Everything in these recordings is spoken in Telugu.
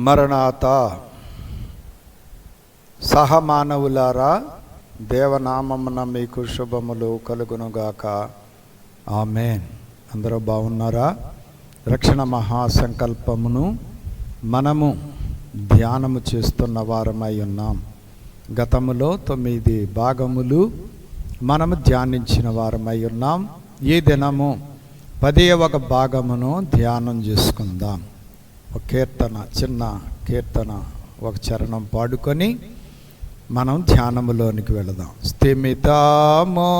మరణాత. సహమానవులారా, దేవనామమున మీకు శుభములు కలుగునుగాక. ఆమేన్. అందరూ బాగున్నారా? రక్షణ మహాసంకల్పమును మనము ధ్యానము చేస్తున్న వారమై ఉన్నాం. గతములో 9 భాగములు మనము ధ్యానించిన వారమై ఉన్నాం. ఈ దినము 10వ భాగమును ధ్యానం చేసుకుందాం. ఒక కీర్తన, చిన్న కీర్తన, ఒక చరణం పాడుకొని మనం ధ్యానములోనికి వెళదాం. స్థిమితమో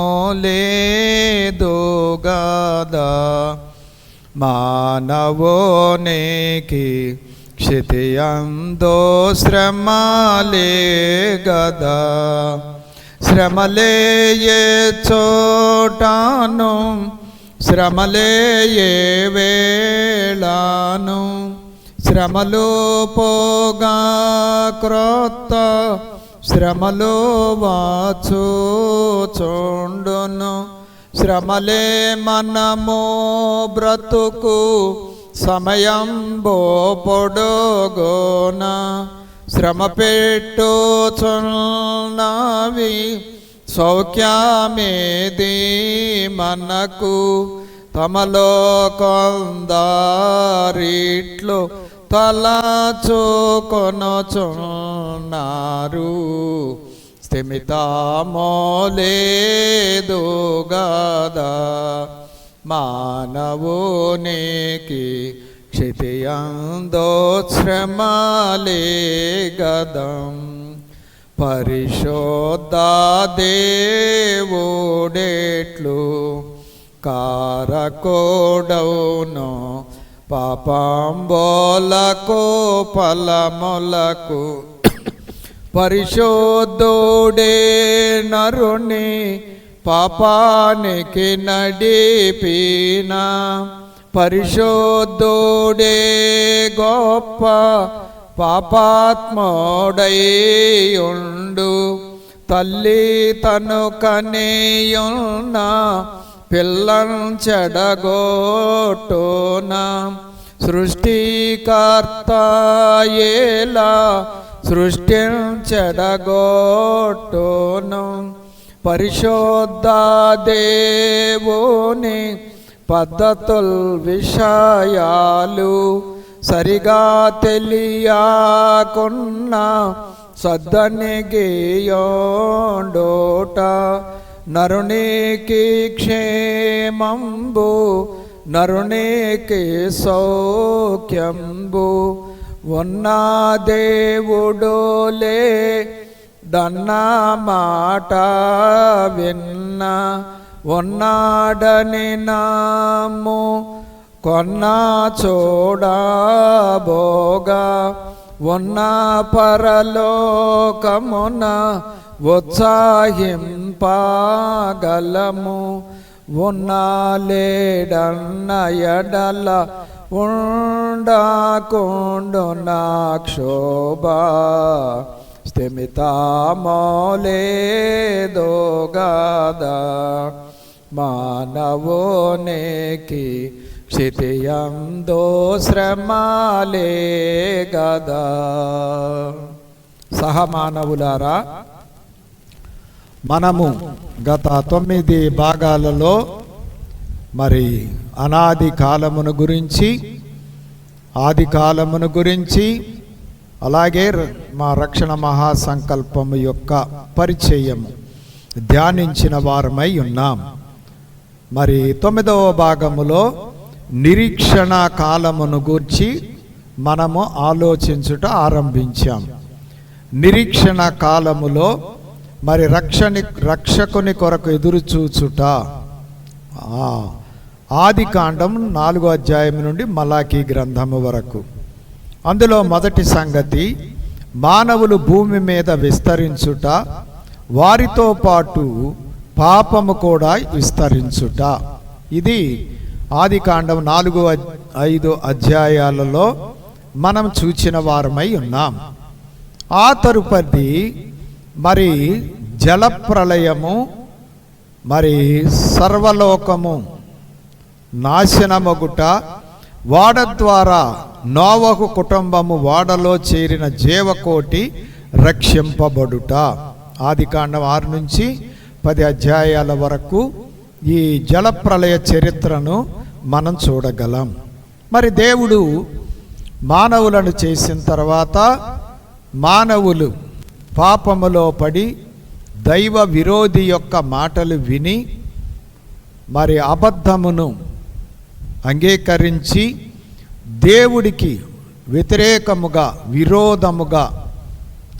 లేదో గదా మానవోనికి, క్షితియందో శ్రమలే గదా. శ్రమలే ఏ చోటాను, శ్రమలే ఏ వేళను, శ్రమలు పోగా క్రొత్త శ్రమలు వాచుచుండును. శ్రమలే మనము బ్రతుకు సమయం పొడుగున, శ్రమ పెట్టుచున్నవి సౌఖ్యమేది మనకు. తమలో కొందరిట్లు తలచుకొనుచున్నారు. స్థిమితమో లేదో గదా మానవునికి, క్షితియందో శ్రమలే గదా. పరిశుద్ధ దేవుడెట్లు కారకోడవును, పాపంబోలకు ఫలములకు. పరిశుద్ధుడే నరుని పాపానికి నడిపిన, పరిశుద్ధుడే గొప్ప పాపాత్ముడై ఉండు. తల్లి తను కనియున్న పిల్లను చెడగొట్టునా, సృష్టికర్త ఎలా సృష్టించెడగొట్టును. పరిశుద్ధ దేవుని పద్ధతుల్ విషయాలు సరిగా తెలియకున్నా సద్దనిగియోండోట. నరునికి క్షేమంబు, నరునికి సౌఖ్యంబు ఉన్న దేవుడులే దన్న మాట విన్న. ఉన్నాడని నాము కొన్న చూడబోగా, ఉన్న పరలోకమున ఉత్సాహింపగలము. ఉన్న లేడన్న ఎడల ఉండకుండు నా క్షోభ. స్థిమితమో లేదో గదా మానవునికి, క్షితియందో శ్రమలే గదా. సహమానవులారా, మనము గత 9 భాగాలలో మరి అనాది కాలమును గురించి, ఆది కాలమును గురించి, అలాగే మా రక్షణ మహాసంకల్పము యొక్క పరిచయము ధ్యానించిన వారమై ఉన్నాం. మరి 9వ భాగములో నిరీక్షణ కాలమును గూర్చి మనము ఆలోచించుట ఆరంభించాం. నిరీక్షణ కాలములో మరి రక్షకుని కొరకు ఎదురు చూచుట. ఆది కాండం 4వ అధ్యాయం నుండి మలాకీ గ్రంథము వరకు. అందులో మొదటి సంగతి, మానవులు భూమి మీద విస్తరించుట, వారితో పాటు పాపము కూడా విస్తరించుట. ఇది ఆది కాండం 4-5 అధ్యాయాలలో మనం చూచిన వారమై ఉన్నాం. ఆ తరుపతి మరి జలప్రళయము, మరి సర్వలోకము నాశనమగుట, వాడ ద్వారా నోవహు కుటుంబము ఓడలో చేరిన జీవకోటి రక్షింపబడుట. ఆదికాండం 6 నుంచి 10 అధ్యాయాల వరకు ఈ జలప్రళయ చరిత్రను మనం చూడగలం. మరి దేవుడు మానవులను చేసిన తర్వాత మానవులు పాపములో పడి దైవ విరోధి యొక్క మాటలు విని మరి అబద్ధమును అంగీకరించి దేవుడికి వ్యతిరేకముగా విరోధముగా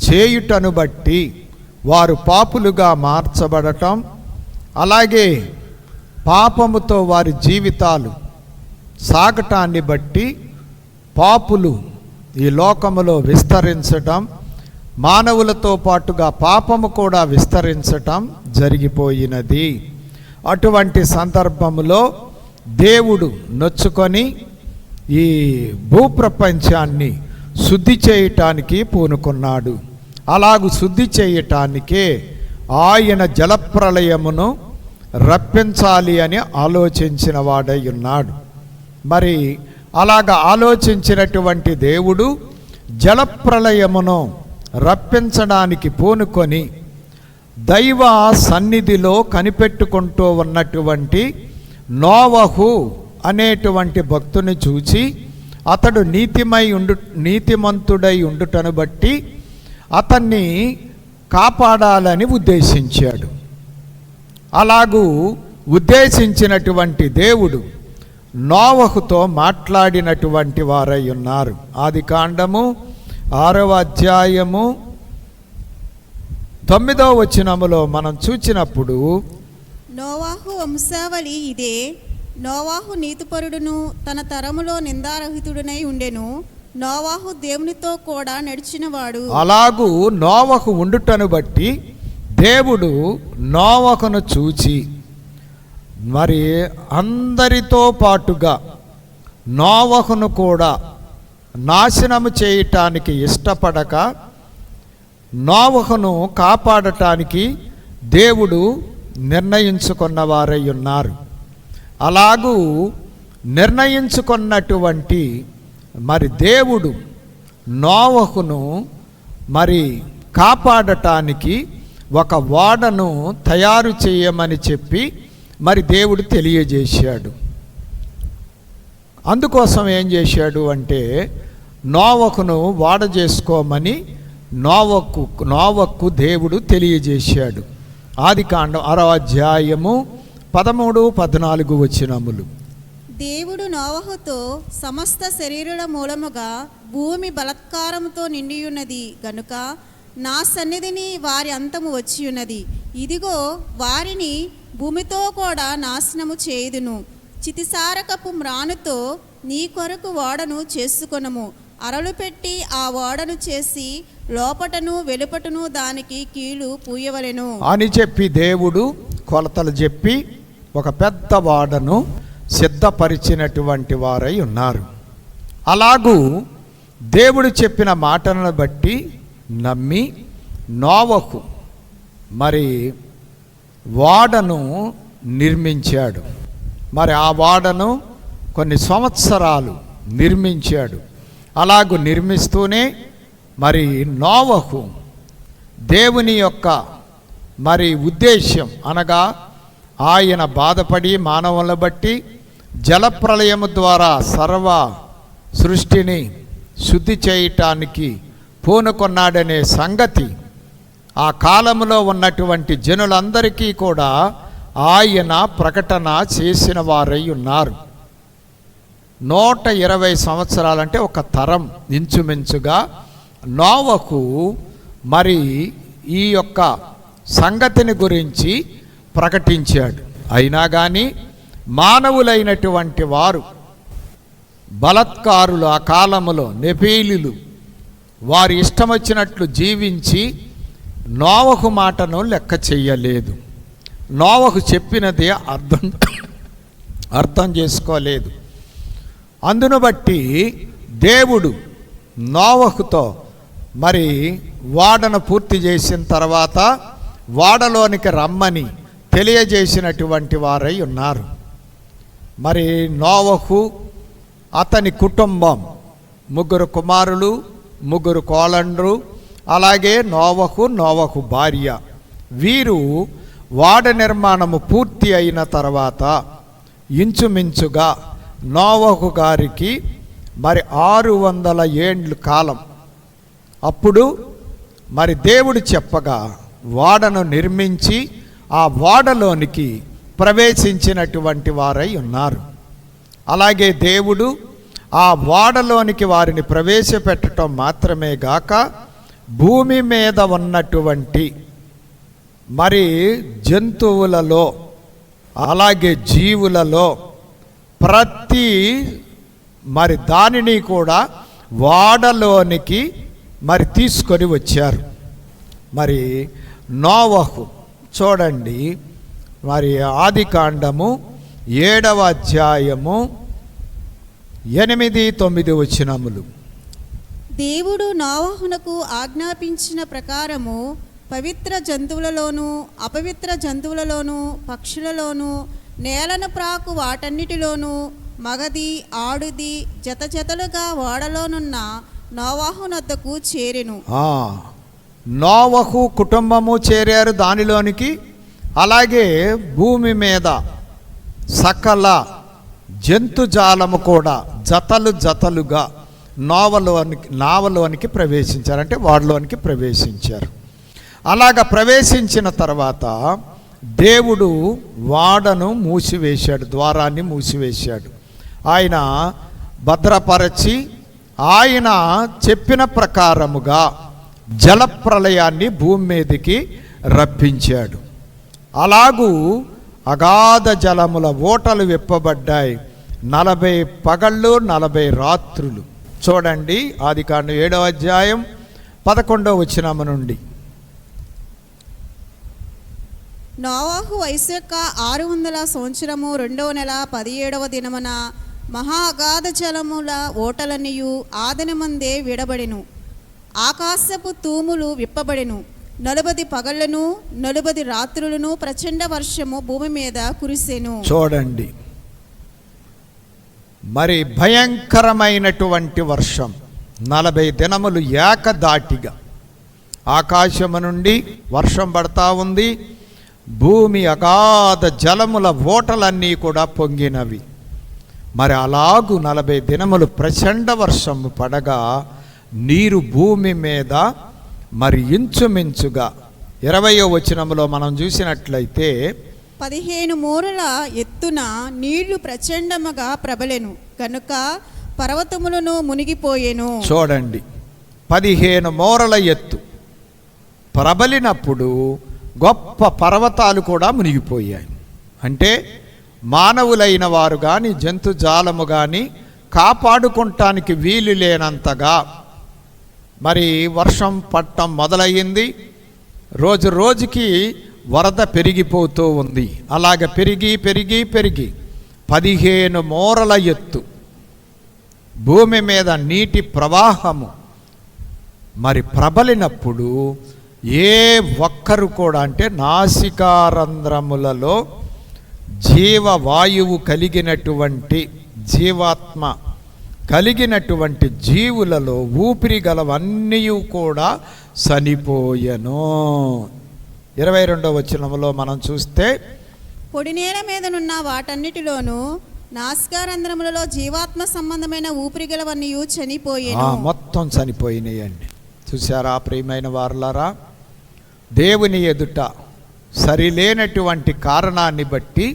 చేయుటను బట్టి వారు పాపులుగా మార్చబడటం, అలాగే పాపముతో వారి జీవితాలు సాగటాన్ని బట్టి పాపులు ఈ లోకములో విస్తరించటం, మానవులతో పాటుగా పాపము కూడా విస్తరించటం జరిగిపోయినది. అటువంటి సందర్భములో దేవుడు నొచ్చుకొని ఈ భూప్రపంచాన్ని శుద్ధి చేయటానికి పూనుకున్నాడు. అలాగూ శుద్ధి చేయటానికే ఆయన జలప్రళయమును రప్పించాలి అని ఆలోచించిన వాడై ఉన్నాడు. మరి అలాగ ఆలోచించినటువంటి దేవుడు జలప్రళయమును రప్పించడానికి పూనుకొని దైవ సన్నిధిలో కనిపెట్టుకుంటూ ఉన్నటువంటి నోవహు అనేటువంటి భక్తుని చూచి అతడు నీతిమంతుడై ఉండుటను బట్టి అతన్ని కాపాడాలని ఉద్దేశించాడు. అలాగూ ఉద్దేశించినటువంటి దేవుడు నోవహుతో మాట్లాడినటువంటి వారై ఉన్నారు. ఆదికాండము 6వ అధ్యాయము 9వ వచనములో మనం చూచినప్పుడు, నోవాహు వంశావళి ఇదే. నోవాహు నీతిపరుడును తన తరములో నిందారహితుడునై ఉండెను. నోవాహు దేవునితో కూడా నడిచినవాడు. అలాగూ నోవహు ఉండుటను బట్టి దేవుడు నోవహును చూచి మరి అందరితో పాటుగా నోవహును కూడా నాశనము చేయటానికి ఇష్టపడక నోవహును కాపాడటానికి దేవుడు నిర్ణయించుకున్నవారై ఉన్నారు. అలాగూ నిర్ణయించుకున్నటువంటి మరి దేవుడు నోవహును మరి కాపాడటానికి ఒక ఓడను తయారు చేయమని చెప్పి మరి దేవుడు తెలియజేశాడు. అందుకోసం ఏం చేశాడు అంటే నోవహును ఓడ చేసుకోమని నోవహుకు దేవుడు తెలియజేశాడు. ఆదికాండం 6వ అధ్యాయము 13, 14 వచనములు. దేవుడు నోవహుతో, సమస్త శరీరుల మూలముగా భూమి బలత్కారముతో నిండియున్నది గనుక నా సన్నిధిని వారి అంతము వచ్చియున్నది. ఇదిగో వారిని భూమితో కూడా నాశనము చేయుదును. చితిసారకపు మ్రానుతో నీ కొరకు ఓడను చేసుకొనము. అరలు పెట్టి ఆ ఓడను చేసి లోపటను వెలుపటను దానికి కీలు పూయవలెను అని చెప్పి దేవుడు కొలతలు చెప్పి ఒక పెద్ద ఓడను సిద్ధపరిచినటువంటి వారై ఉన్నారు. అలాగూ దేవుడు చెప్పిన మాటలను బట్టి నమ్మి నోవహు మరి ఓడను నిర్మించాడు. మరి ఆ ఓడను కొన్ని సంవత్సరాలు నిర్మించాడు. అలాగూ నిర్మిస్తూనే మరి నోవహు దేవుని యొక్క మరి ఉద్దేశ్యం అనగా ఆయన బాధపడి మానవులను బట్టి జలప్రళయము ద్వారా సర్వ సృష్టిని శుద్ధి చేయటానికి పూనుకొన్నాడనే సంగతి ఆ కాలంలో ఉన్నటువంటి జనులందరికీ కూడా ఆయన ప్రకటన చేసిన వారై ఉన్నారు. 120 సంవత్సరాలంటే ఒక తరం ఇంచుమించుగా నోవహు మరి ఈ యొక్క సంగతిని గురించి ప్రకటించాడు. అయినా కానీ మానవులైనటువంటి వారు బలత్కారులు ఆ కాలములో నెఫీలీలు వారి ఇష్టం వచ్చినట్లు జీవించి నోవహు మాటను లెక్క చెయ్యలేదు. నోవహు చెప్పినది అర్థం చేసుకోలేదు. అందును బట్టి దేవుడు నోవహుతో మరి ఓడను పూర్తి చేసిన తర్వాత ఓడలోనికి రమ్మని తెలియజేసినటువంటి వారై ఉన్నారు. మరి నోవహు అతని కుటుంబం ముగ్గురు కుమారులు, ముగ్గురు కోలండ్రు, అలాగే నోవహు భార్య. వీరు వాడ నిర్మాణము పూర్తి అయిన తర్వాత ఇంచుమించుగా నోవహు గారికి మరి 600 ఏండ్ల కాలం. అప్పుడు మరి దేవుడు చెప్పగా వాడను నిర్మించి ఆ వాడలోనికి ప్రవేశించినటువంటి వారై ఉన్నారు. అలాగే దేవుడు ఆ వాడలోనికి వారిని ప్రవేశపెట్టడం మాత్రమే గాక భూమి మీద ఉన్నటువంటి మరి జంతువులలో అలాగే జీవులలో ప్రతి మరి దానిని కూడా వాడలోనికి మరి తీసుకొని వచ్చారు. మరి నోవహు చూడండి, మరి ఆదికాండము 7వ అధ్యాయము 8-9 వచనములు. దేవుడు నోవహునకు ఆజ్ఞాపించిన ప్రకారము పవిత్ర జంతువులలోను అపవిత్ర జంతువులలోను పక్షులలోను నేలను ప్రాకు వాటన్నిటిలోనూ మగది ఆడుది జత జతలుగా ఓడలోనున్న నోవహునొద్దకు చేరెను. నోవహు కుటుంబము చేరారు దానిలోనికి. అలాగే భూమి మీద సకల జంతుజాలము కూడా జతలు జతలుగా నావలోనికి ప్రవేశించారు, అంటే వాడలోనికి ప్రవేశించారు. అలాగ ప్రవేశించిన తర్వాత దేవుడు వాడను మూసివేశాడు, ద్వారాన్ని మూసివేశాడు. ఆయన భద్రపరచి ఆయన చెప్పిన ప్రకారముగా జలప్రళయాన్ని భూమి మీదకి రప్పించాడు. అలాగూ అగాధ జలముల ఓటలు విప్పబడ్డాయి. 40 పగళ్ళు 40 రాత్రులు. చూడండి ఆదికాండం 7వ అధ్యాయం 11వ వచనము నుండి. నోవహు వయసు యొక్క 600 సంవత్సరము 2వ నెల 17వ దినమున మహా అగాధ జలముల ఓటలనియు ఆదినమందే విడబడెను. ఆకాశపు తూములు విప్పబడెను. 40 పగళ్లను 40 రాత్రులను ప్రచండ వర్షము భూమి మీద కురిసెను. చూడండి, మరి భయంకరమైనటువంటి వర్షం 40 దినములు ఏకదాటిగా ఆకాశము నుండి వర్షం పడతా ఉంది. భూమి అగాధ జలముల ఓటలన్నీ కూడా పొంగినవి. మరి అలాగూ 40 దినములు ప్రచండ వర్షము పడగా నీరు భూమి మీద మరి ఇంచుమించుగా 20వ వచనములో మనం చూసినట్లయితే 15 మూరల ఎత్తున నీళ్లు ప్రచండముగా ప్రబలెను కనుక పర్వతములను మునిగిపోయెను. చూడండి, 15 మూరల ఎత్తు ప్రబలినప్పుడు గొప్ప పర్వతాలు కూడా మునిగిపోయాయి. అంటే మానవులైన వారు కానీ జంతుజాలము కానీ కాపాడుకుంటానికి వీలు లేనంతగా మరి వర్షం పట్టం మొదలయ్యింది. రోజు రోజుకి వరద పెరిగిపోతూ ఉంది. అలాగ పెరిగి 15 మూరల ఎత్తు భూమి మీద నీటి ప్రవాహము మరి ప్రబలినప్పుడు ఏ ఒక్కరు కూడా, అంటే నాసికారంధ్రములలో జీవవాయువు కలిగినటువంటి జీవాత్మ కలిగినటువంటి జీవులలో ఊపిరి గలవన్నీ కూడా చనిపోయెను. 22వ వచనములో మనం చూస్తే పొడి నేల మీదనున్న వాటన్నిటిలోనూ నాసికారంధ్రములలో జీవాత్మ సంబంధమైన ఊపిరి గలవన్నీ చనిపోయెను. మొత్తం చనిపోయినాయండి. చూసారా ప్రియమైన వారలారా, దేవుని ఎదుట సరిలేనటువంటి కారణాన్ని బట్టి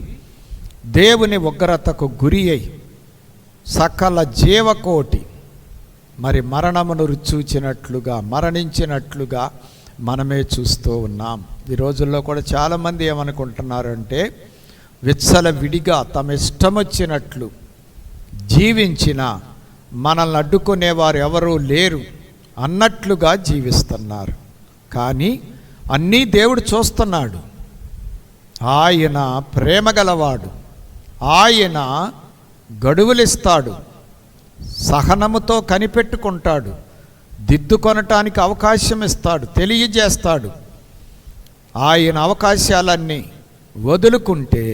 దేవుని ఉగ్రతకు గురి అయి సకల జీవకోటి మరి మరణమును రుచూచినట్లుగా మరణించినట్లుగా మనమే చూస్తూ ఉన్నాం. ఈ రోజుల్లో కూడా చాలామంది ఏమనుకుంటున్నారంటే విచ్చల విడిగా తమ ఇష్టం వచ్చినట్లు జీవించిన మనల్ని అడ్డుకునేవారు ఎవరూ లేరు అన్నట్లుగా జీవిస్తున్నారు. కానీ అన్నీ దేవుడు చూస్తున్నాడు. ఆయన ప్రేమగలవాడు. ఆయన గడువులిస్తాడు, సహనముతో కనిపెట్టుకుంటాడు, దిద్దుకొనటానికి అవకాశం ఇస్తాడు, తెలియజేస్తాడు. ఆయన అవకాశాలన్నీ వదులుకుంటే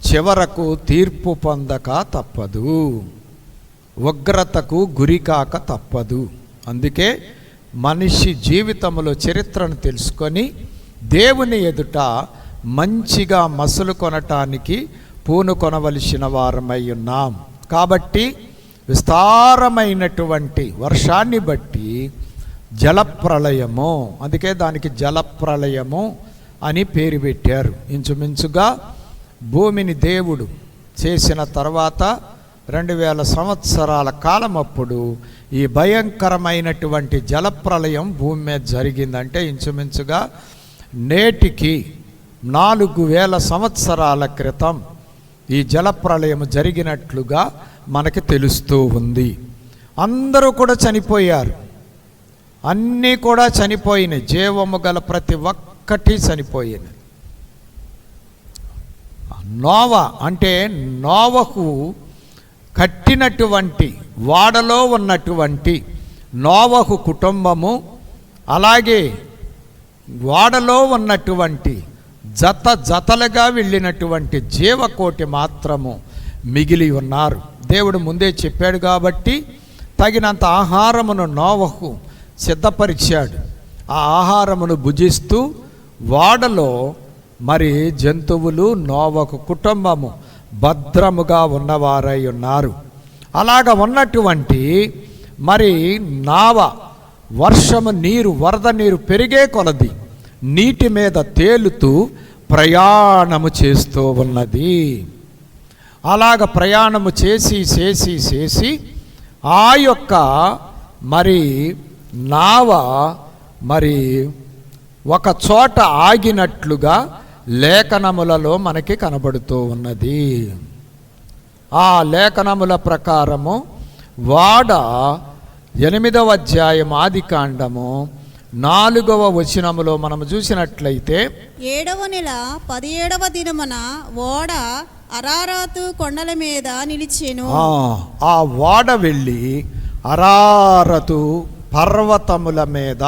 చివరకు తీర్పు పొందక తప్పదు. ఉగ్రతకు గురికాక తప్పదు. అందుకే మనిషి జీవితంలో చరిత్రను తెలుసుకొని దేవుని ఎదుట మంచిగా మసలు కొనటానికి పూనుకొనవలసిన వారమై ఉన్నాం. కాబట్టి విస్తారమైనటువంటి వర్షాన్ని బట్టి జలప్రళయము, అందుకే దానికి జలప్రళయము అని పేరు పెట్టారు. ఇంచుమించుగా భూమిని దేవుడు చేసిన తర్వాత 2000 సంవత్సరాల కాలం అప్పుడు ఈ భయంకరమైనటువంటి జలప్రళయం భూమి మీద జరిగిందంటే ఇంచుమించుగా నేటికి 4000 సంవత్సరాల క్రితం ఈ జలప్రళయం జరిగినట్లుగా మనకి తెలుస్తూ ఉంది. అందరూ కూడా చనిపోయారు, అన్నీ కూడా చనిపోయినాయి, జీవము గల ప్రతి ఒక్కటి చనిపోయినాయి. నోవా అంటే నోవహు కట్టినటువంటి వాడలో ఉన్నటువంటి నోవహు కుటుంబము, అలాగే వాడలో ఉన్నటువంటి జతలుగా వెళ్ళినటువంటి జీవకోటి మాత్రము మిగిలి ఉన్నారు. దేవుడు ముందే చెప్పాడు కాబట్టి తగినంత ఆహారమును నోవహు సిద్ధపరిచాడు. ఆ ఆహారమును భుజిస్తూ వాడలో మరి జంతువులు నోవహు కుటుంబము భద్రముగా ఉన్నవారై ఉన్నారు. అలాగ ఉన్నటువంటి మరి నావ వర్షము నీరు, వరద నీరు పెరిగే కొలది నీటి మీద తేలుతూ ప్రయాణము చేస్తూ ఉన్నది. అలాగ ప్రయాణము చేసి ఆ యొక్క మరి నావ మరి ఒక చోట ఆగినట్లుగా లేఖనములలో మనకి కనబడుతూ ఉన్నది. ఆ లేఖనముల ప్రకారము వాడ 8వ అధ్యాయం ఆదికాండము 4వ వచనములో మనము చూసినట్లయితే 7వ నెల 17వ దినమున ఓడ అరారాతు కొండల మీద నిలిచెను. ఆ ఓడ వెళ్ళి అరారతు పర్వతముల మీద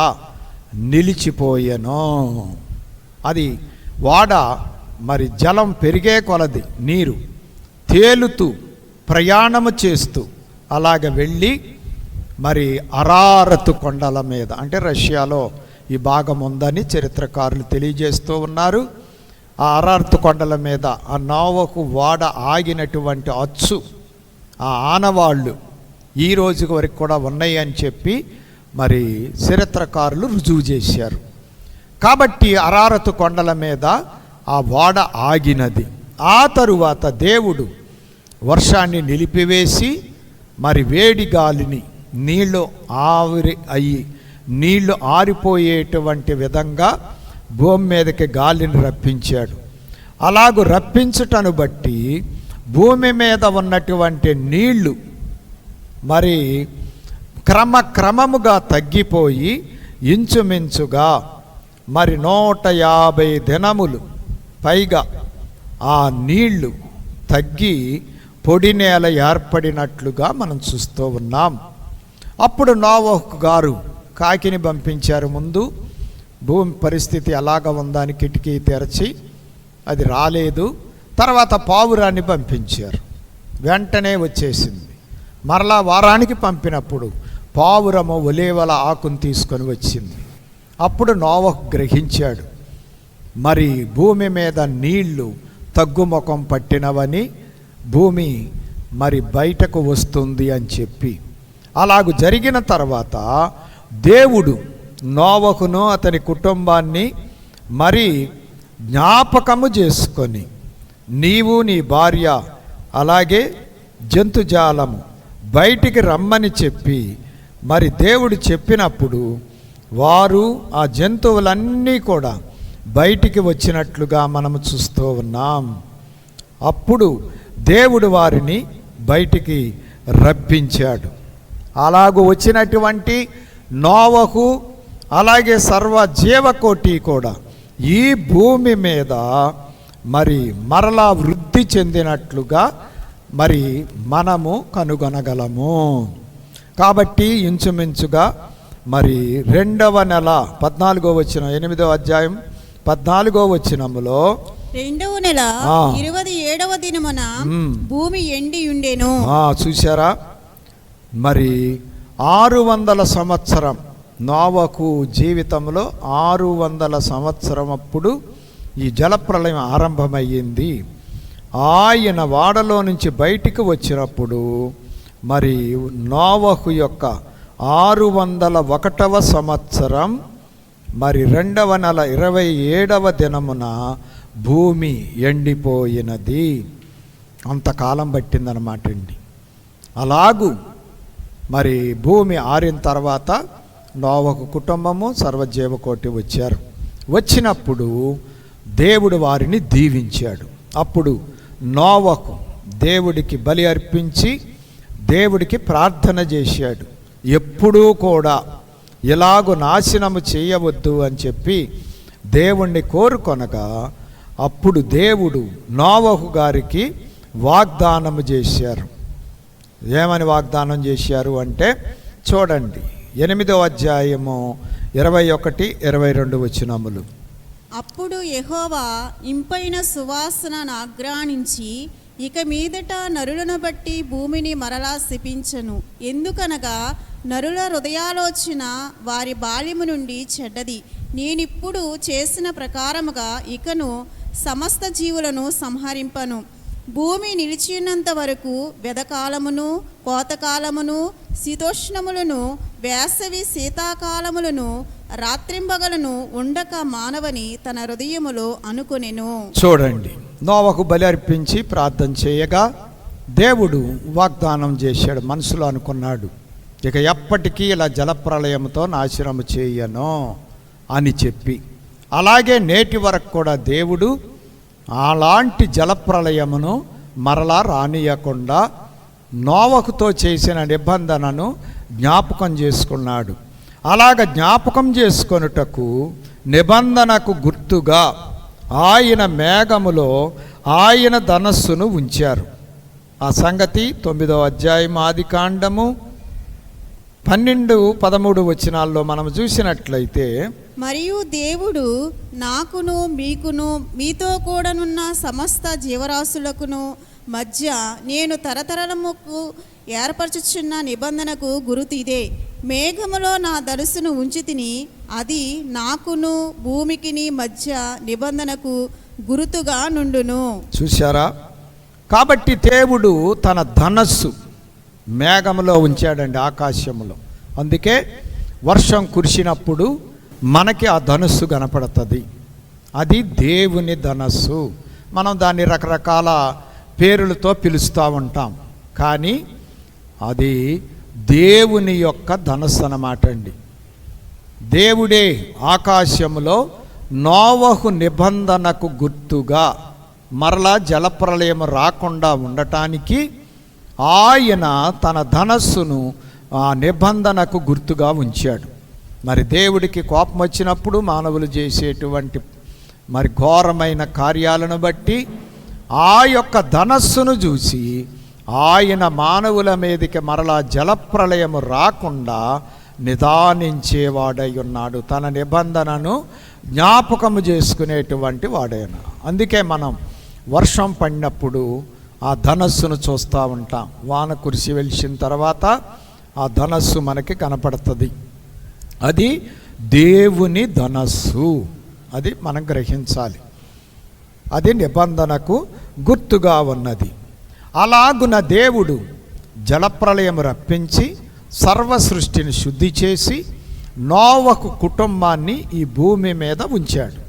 నిలిచిపోయెను. అది వాడ మరి జలం పెరిగే కొలది నీరు తేలుతూ ప్రయాణము చేస్తూ అలాగ వెళ్ళి మరి అరారతు కొండల మీద, అంటే రష్యాలో ఈ భాగం ఉందని చరిత్రకారులు తెలియజేస్తూ ఉన్నారు. ఆ అరారతు కొండల మీద ఆ నోవహు వాడ ఆగినటువంటి అచ్చు, ఆ ఆనవాళ్ళు ఈ రోజు వరకు కూడా ఉన్నాయి అని చెప్పి మరి చరిత్రకారులు రుజువు చేశారు. కాబట్టి అరారతు కొండల మీద ఆ వాడ ఆగినది. ఆ తరువాత దేవుడు వర్షాన్ని నిలిపివేసి మరి వేడి గాలిని నీళ్లు ఆవిరి అయ్యి నీళ్లు ఆరిపోయేటువంటి విధంగా భూమి మీదకి గాలిని రప్పించాడు. అలాగూ రప్పించుటను బట్టి భూమి మీద ఉన్నటువంటి నీళ్లు మరి క్రమక్రమముగా తగ్గిపోయి ఇంచుమించుగా మరి 150 దినములు పైగా ఆ నీళ్లు తగ్గి పొడి నేల ఏర్పడినట్లుగా మనం చూస్తూ ఉన్నాం. అప్పుడు నోవహు గారు కాకిని పంపించారు. ముందు భూమి పరిస్థితి ఎలాగ ఉందని కిటికీ తెరచి అది రాలేదు. తర్వాత పావురాన్ని పంపించారు, వెంటనే వచ్చేసింది. మరలా వారానికి పంపినప్పుడు పావురము ఒలీవల ఆకును తీసుకొని వచ్చింది. అప్పుడు నోవహు గ్రహించాడు, మరి భూమి మీద నీళ్లు తగ్గుముఖం పట్టినవని, భూమి మరి బయటకు వస్తుంది అని చెప్పి. అలాగూ జరిగిన తర్వాత దేవుడు నోవహును అతని కుటుంబాన్ని మరి జ్ఞాపకము చేసుకొని, నీవు నీ భార్య అలాగే జంతుజాలము బయటికి రమ్మని చెప్పి మరి దేవుడు చెప్పినప్పుడు వారు ఆ జంతువులన్నీ కూడా బయటికి వచ్చినట్లుగా మనము చూస్తూ ఉన్నాం. అప్పుడు దేవుడు వారిని బయటికి రప్పించాడు. అలాగూ వచ్చినటువంటి నోవహు అలాగే సర్వ జీవకోటి కూడా ఈ భూమి మీద మరి మరలా వృద్ధి చెందినట్లుగా మరి మనము కనుగొనగలము. కాబట్టి ఇంచుమించుగా మరి 2వ నెల 14వ వచనం 8వ అధ్యాయం 14వ వచనములో 2వ నెల 27వ దినమున భూమి ఎండి ఉండెను. చూశారా, మరి 600 సంవత్సరం నోవహు జీవితంలో 600 సంవత్సరం అప్పుడు ఈ జలప్రళయం ఆరంభమయ్యింది. ఆయన వాడలో నుంచి బయటికి వచ్చినప్పుడు మరి నోవహు యొక్క 601వ సంవత్సరం మరి 2వ నెల 27వ దినమున భూమి ఎండిపోయినది. అంతకాలం పట్టిందనమాట అండి. అలాగూ మరి భూమి ఆరిన తర్వాత నోవహు కుటుంబము సర్వజీవకోటి వచ్చారు. వచ్చినప్పుడు దేవుడు వారిని దీవించాడు. అప్పుడు నోవహు దేవుడికి బలి అర్పించి దేవుడికి ప్రార్థన చేశాడు. ఎప్పుడూ కూడా ఇలాగూ నాశనము చేయవద్దు అని చెప్పి దేవుణ్ణి కోరుకొనగా అప్పుడు దేవుడు నోవహు గారికి వాగ్దానము చేశారు. ఏమని వాగ్దానం చేశారు అంటే చూడండి, 8వ అధ్యాయము 21-22 వచనములు. అప్పుడు యెహోవా ఇంపైన సువాసనను ఆగ్రానించి, ఇక మీదట నరులను బట్టి భూమిని మరలా శపించను. ఎందుకనగా నరుల హృదయాలోచన వారి బాల్యము నుండి చెడ్డది. నేనిప్పుడు చేసిన ప్రకారముగా ఇకను సమస్త జీవులను సంహరింపను. భూమి నిలిచినంత వరకు వెదకాలమును, కోతకాలమును, శీతోష్ణములను, వేసవి శీతాకాలములను, రాత్రింబగలను ఉండక మానవని తన హృదయములో అనుకొనెను. చూడండి, నోవహు బలి అర్పించి ప్రార్థన చేయగా దేవుడు వాగ్దానం చేశాడు. మనసులో అనుకున్నాడు, ఇక ఎప్పటికీ ఇలా జలప్రళయంతో నాశనము చేయను అని చెప్పి. అలాగే నేటి వరకు కూడా దేవుడు అలాంటి జలప్రళయమును మరలా రానియకుండా నోవహుతో చేసిన నిబంధనను జ్ఞాపకం చేసుకున్నాడు. అలాగ జ్ఞాపకం చేసుకొనుటకు నిబంధనకు గుర్తుగా ఆయన మేఘములో ఆయన ధనస్సును ఉంచారు. ఆ సంగతి 9వ అధ్యాయం ఆదికాండము 12-13 వచనాల్లో మనం చూసినట్లయితే, మరియు దేవుడు నాకును మీకును మీతో కూడానున్న సమస్త జీవరాశులకును మధ్య నేను తరతరముకు ఏర్పరచుచున్న నిబంధనకు గురుతు ఇదే. మేఘములో నా ధనుస్సును ఉంచి తిని, అది నాకును భూమికిని మధ్య నిబంధనకు గురుతుగా నుండును. చూశారా? కాబట్టి దేవుడు తన ధనస్సు మేఘములో ఉంచాడండి, ఆకాశములో. అందుకే వర్షం కురిసినప్పుడు మనకి ఆ ధనుస్సు కనపడుతుంది. అది దేవుని ధనస్సు. మనం దాన్ని రకరకాల పేర్లతో పిలుస్తూ ఉంటాం, కానీ అది దేవుని యొక్క ధనస్సు అన్నమాట అండి. దేవుడే ఆకాశములో నోవహు నిబంధనకు గుర్తుగా మరలా జలప్రళయం రాకుండా ఉండటానికి ఆయన తన ధనస్సును ఆ నిబంధనకు గుర్తుగా ఉంచాడు. మరి దేవుడికి కోపం వచ్చినప్పుడు మానవులు చేసేటువంటి మరి ఘోరమైన కార్యాలను బట్టి ఆ యొక్క ధనస్సును చూసి ఆయన మానవుల మీదకి మరలా జలప్రళయము రాకుండా నిదానించేవాడై ఉన్నాడు. తన నిబంధనను జ్ఞాపకము చేసుకునేటువంటి వాడైన. అందుకే మనం వర్షం పడినప్పుడు ఆ ధనస్సును చూస్తూ ఉంటాం. వాన కురిసి వెలిసిన తర్వాత ఆ ధనస్సు మనకి కనపడుతుంది. అది దేవుని ధనస్సు. అది మనం గ్రహించాలి. అది నిబంధనకు గుర్తుగా ఉన్నది. అలాగున దేవుడు జలప్రళయం రప్పించి సర్వ సృష్టిని శుద్ధి చేసి నోవహు కుటుంబాన్ని ఈ భూమి మీద ఉంచాడు.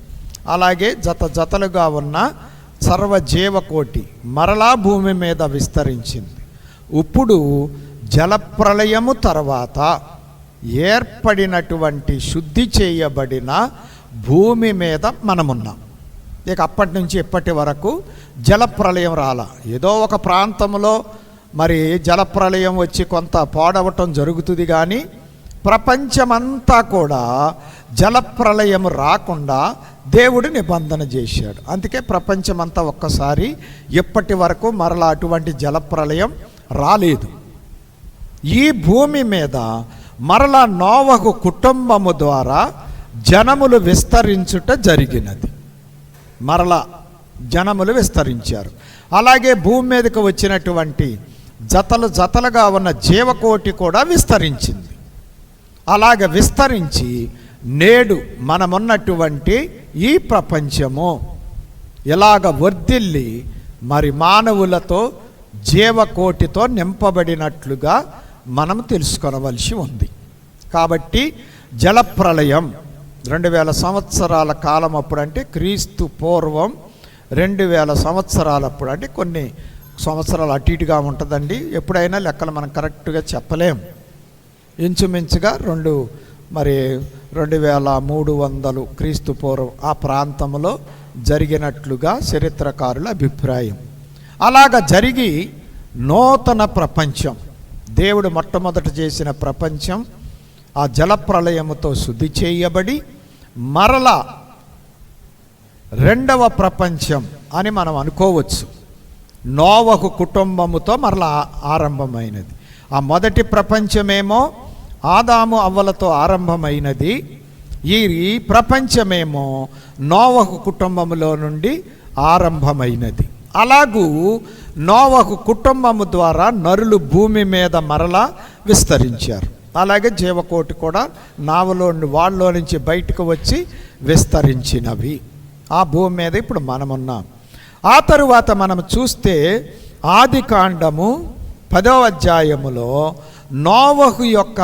అలాగే జతలుగా ఉన్న సర్వజీవకోటి మరలా భూమి మీద విస్తరించింది. ఇప్పుడు జలప్రళయము తర్వాత ఏర్పడినటువంటి శుద్ధి చేయబడిన భూమి మీద మనమున్నాం. ఇక అప్పటి నుంచి ఇప్పటి వరకు జలప్రళయం రాల. ఏదో ఒక ప్రాంతంలో మరి జలప్రళయం వచ్చి కొంత పాడవటం జరుగుతుంది, కానీ ప్రపంచమంతా కూడా జలప్రళయం రాకుండా దేవుడు నిబంధన చేశాడు. అందుకే ప్రపంచమంతా ఒక్కసారి ఇప్పటి వరకు మరలా అటువంటి జలప్రళయం రాలేదు. ఈ భూమి మీద మరలా నోవహు కుటుంబము ద్వారా జనములు విస్తరించుట జరిగినది. మరలా జనములు విస్తరించారు. అలాగే భూమి మీదకు వచ్చినటువంటి జతలు జతలుగా ఉన్న జీవకోటి కూడా విస్తరించింది. అలాగ విస్తరించి నేడు మనమున్నటువంటి ఈ ప్రపంచము ఇలాగ వర్ధిల్లి మరి మానవులతో జీవకోటితో నింపబడినట్లుగా మనం తెలుసుకొనవలసి ఉంది. కాబట్టి జలప్రళయం 2000 సంవత్సరాల కాలం అప్పుడు, అంటే క్రీస్తు పూర్వం 2000 సంవత్సరాలప్పుడు, అంటే కొన్ని సంవత్సరాలు అటు ఇటుగా ఉంటుందండి. ఎప్పుడైనా లెక్కలు మనం కరెక్ట్గా చెప్పలేం. ఇంచుమించుగా 2300 క్రీస్తు పూర్వం ఆ ప్రాంతంలో జరిగినట్లుగా చరిత్రకారుల అభిప్రాయం. అలాగ జరిగి నూతన ప్రపంచం, దేవుడు మొట్టమొదట చేసిన ప్రపంచం ఆ జలప్రళయముతో శుద్ధి చేయబడి మరలా రెండవ ప్రపంచం అని మనం అనుకోవచ్చు. నోవహు కుటుంబముతో మరలా ఆరంభమైనది. ఆ మొదటి ప్రపంచమేమో ఆదాము అవ్వలతో ఆరంభమైనది. ఈ ప్రపంచమేమో నోవహు కుటుంబములో నుండి ఆరంభమైనది. అలాగూ నోవహు కుటుంబము ద్వారా నరులు భూమి మీద మరలా విస్తరించారు. అలాగే జీవకోటి కూడా వాళ్ళలో నుంచి బయటకు వచ్చి విస్తరించినవి. ఆ భూమి మీద ఇప్పుడు మనమున్నాం. ఆ తరువాత మనం చూస్తే ఆదికాండము 10వ అధ్యాయములో నోవహు యొక్క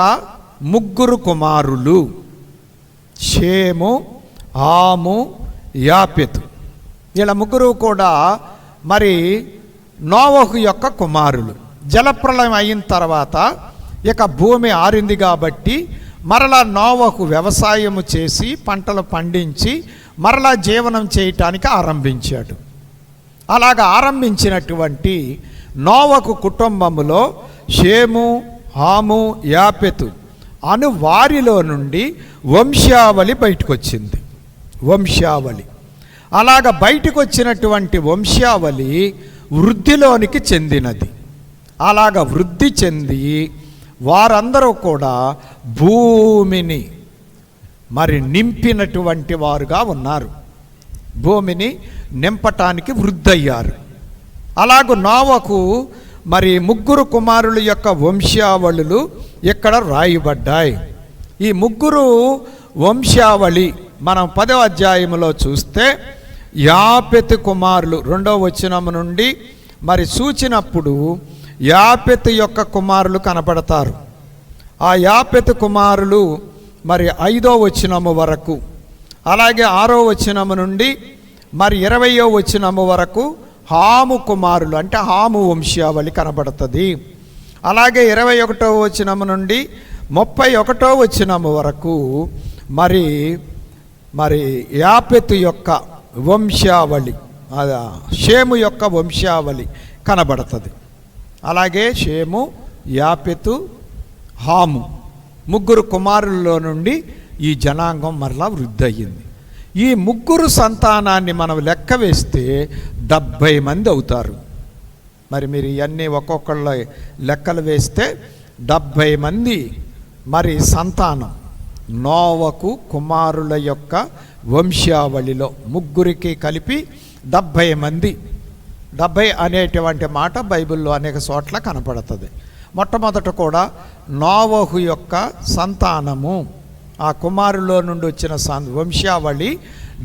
3 కుమారులు షేము, హాము, యాపెతు. వీళ్ళ 3 కూడా మరి నోవహు యొక్క కుమారులు. జలప్రళయం అయిన తర్వాత ఇక భూమి ఆరింది కాబట్టి మరలా నోవహు వ్యవసాయము చేసి పంటలు పండించి మరలా జీవనం చేయటానికి ఆరంభించాడు. అలాగ ఆరంభించినటువంటి నోవహు కుటుంబములో షేము, హాము, యాపెతు అను వారిలో నుండి వంశావళి బయటకు వచ్చింది. వంశావళి అలాగ బయటకు వచ్చినటువంటి వంశావళి వృద్ధిలోనికి చెందినది. అలాగ వృద్ధి చెంది వారందరూ కూడా భూమిని మరి నింపినటువంటి వారుగా ఉన్నారు. భూమిని నింపటానికి వృద్ధయ్యారు. అలాగూ నోవహు మరి 3 కుమారుల యొక్క వంశావళులు ఇక్కడ రాయబడ్డాయి. ఈ 3 వంశావళి మనం 10వ అధ్యాయంలో చూస్తే యాపెతు కుమారులు 2వ వచనము నుండి మరి చూచినప్పుడు యాపెతు యొక్క కుమారులు కనపడతారు. ఆ యాపెతు కుమారులు మరి 5వ వచనము వరకు, అలాగే 6వ వచనము నుండి మరి 20వ వచనము వరకు హాము కుమారులు, అంటే హాము వంశావళి కనబడుతుంది. అలాగే 21వ వచనము నుండి 31వ వచనము వరకు మరి యాపెతు యొక్క వంశావళి, షేము యొక్క వంశావళి కనబడుతుంది. అలాగే షేము, యాపెతు, హాము 3 కుమారుల్లో నుండి ఈ జనాంగం మరలా వృద్ధి అయ్యింది. ఈ 3 సంతానాన్ని మనం లెక్క వేస్తే 70 మంది అవుతారు. మరి మీరు ఇవన్నీ ఒక్కొక్కళ్ళ లెక్కలు వేస్తే 70 మంది మరి సంతానం నోవహు కుమారుల యొక్క వంశావళిలో 3కి కలిపి 70 మంది. 70 అనేటువంటి మాట బైబిల్లో అనేక చోట్ల కనపడుతుంది. మొట్టమొదట కూడా నోవహు యొక్క సంతానము, ఆ కుమారులో నుండి వచ్చిన వంశావళి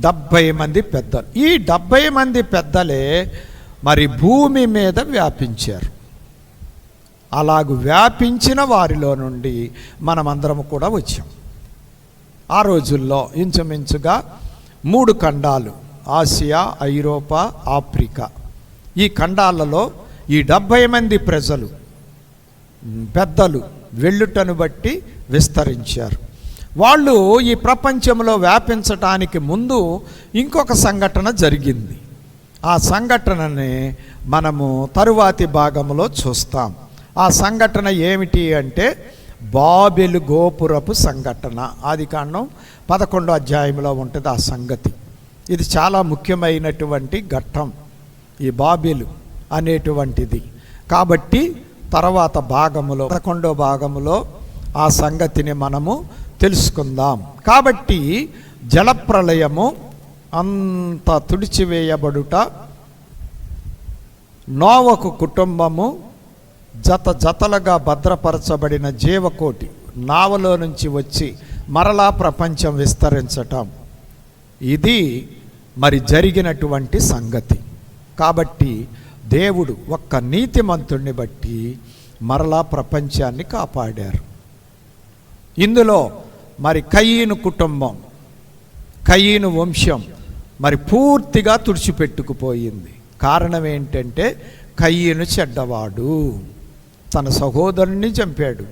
70 మంది పెద్దలు. ఈ 70 మంది పెద్దలే మరి భూమి మీద వ్యాపించారు. అలాగూ వ్యాపించిన వారిలో నుండి మనమందరం కూడా వచ్చాం. ఆ రోజుల్లో ఇంచుమించుగా 3 ఖండాలు, ఆసియా, ఐరోపా, ఆఫ్రికా, ఈ ఖండాలలో ఈ 70 మంది ప్రజలు పెద్దలు వెళ్ళుటను బట్టి విస్తరించారు. వాళ్ళు ఈ ప్రపంచంలో వ్యాపించటానికి ముందు ఇంకొక సంఘటన జరిగింది. ఆ సంఘటనని మనము తరువాతి భాగంలో చూస్తాం. ఆ సంఘటన ఏమిటి అంటే బాబెలు గోపురపు సంఘటన. ఆదికాండం 11వ అధ్యాయంలో ఉంటుంది ఆ సంగతి. ఇది చాలా ముఖ్యమైనటువంటి ఘట్టం, ఈ బాబెలు అనేటువంటిది. కాబట్టి తర్వాత భాగములో 11వ భాగములో ఆ సంగతిని మనము తెలుసుకుందాం. కాబట్టి జలప్రళయము అంత తుడిచివేయబడుట, నోవహు కుటుంబము జత జతలుగా భద్రపరచబడిన జీవకోటి నావలో నుంచి వచ్చి మరలా ప్రపంచం విస్తరించటం, ఇది మరి జరిగినటువంటి సంగతి. కాబట్టి దేవుడు ఒక్క నీతిమంతుణ్ణి బట్టి మరలా ప్రపంచాన్ని కాపాడారు. ఇందులో మరి కయీను కుటుంబం, కయీను వంశం మరి పూర్తిగా తుడిచిపెట్టుకుపోయింది. కారణం ఏంటంటే కయీను చెడ్డవాడు, తన సహోదరుణ్ణి చంపాడు.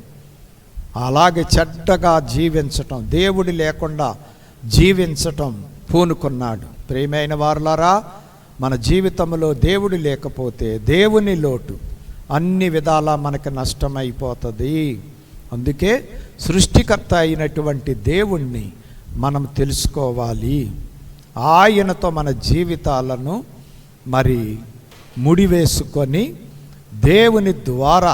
అలాగే చెడ్డగా జీవించటం, దేవుడి లేకుండా జీవించటం పూనుకున్నాడు. ప్రియమైన వారులారా, మన జీవితంలో దేవుడు లేకపోతే దేవుని లోటు అన్ని విధాలా మనకు నష్టమైపోతుంది. అందుకే సృష్టికర్త అయినటువంటి దేవుణ్ణి మనం తెలుసుకోవాలి. ఆయనతో మన జీవితాలను మరి ముడివేసుకొని దేవుని ద్వారా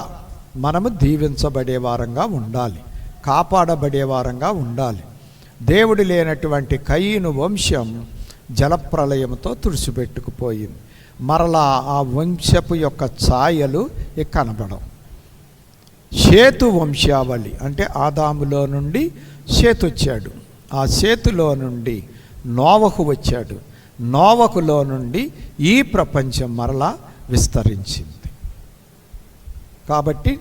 మనము దీవించబడే వారంగా ఉండాలి, కాపాడబడే వారంగా ఉండాలి. దేవుడు లేనటువంటి కయీను వంశం జలప్రలయంతో తుడిచిపెట్టుకుపోయింది. మరలా ఆ వంశపు యొక్క ఛాయలు కనబడవు. షేతు వంశావళి అంటే ఆదాములో నుండి షేతు వచ్చాడు, ఆ షేతులో నుండి నోవహు వచ్చాడు, నోవహులో నుండి ఈ ప్రపంచం మరలా విస్తరించింది. కాబట్టి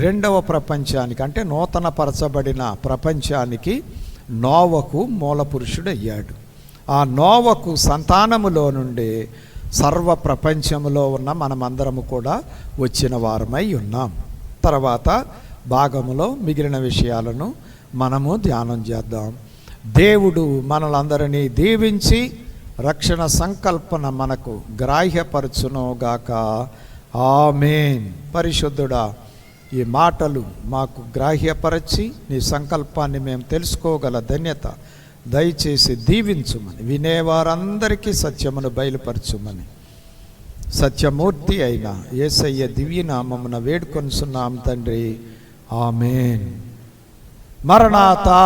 రెండవ ప్రపంచానికి అంటే నూతన పరచబడిన ప్రపంచానికి నోవహు మూల పురుషుడయ్యాడు. ఆ నోవహు సంతానములో నుండి సర్వ ప్రపంచములో ఉన్న మనమందరము కూడా వచ్చిన వారమై ఉన్నాం. తర్వాత భాగములో మిగిలిన విషయాలను మనము ధ్యానం చేద్దాం. దేవుడు మనలందరినీ దీవించి రక్షణ సంకల్పన మనకు గ్రాహ్యపరచునుగాక. ఆమేన్. పరిశుద్ధుడా, ఈ మాటలు మాకు గ్రాహ్యపరచి నీ సంకల్పాన్ని మేము తెలుసుకోగల ధన్యత దయచేసి దీవించుమని, వినేవారందరికీ సత్యమును బయలుపరచుమని సత్యమూర్తి అయిన యేసయ్య దివ్యనామమున వేడుకొనుచున్నాం తండ్రి. ఆమేన్. మరణాతా.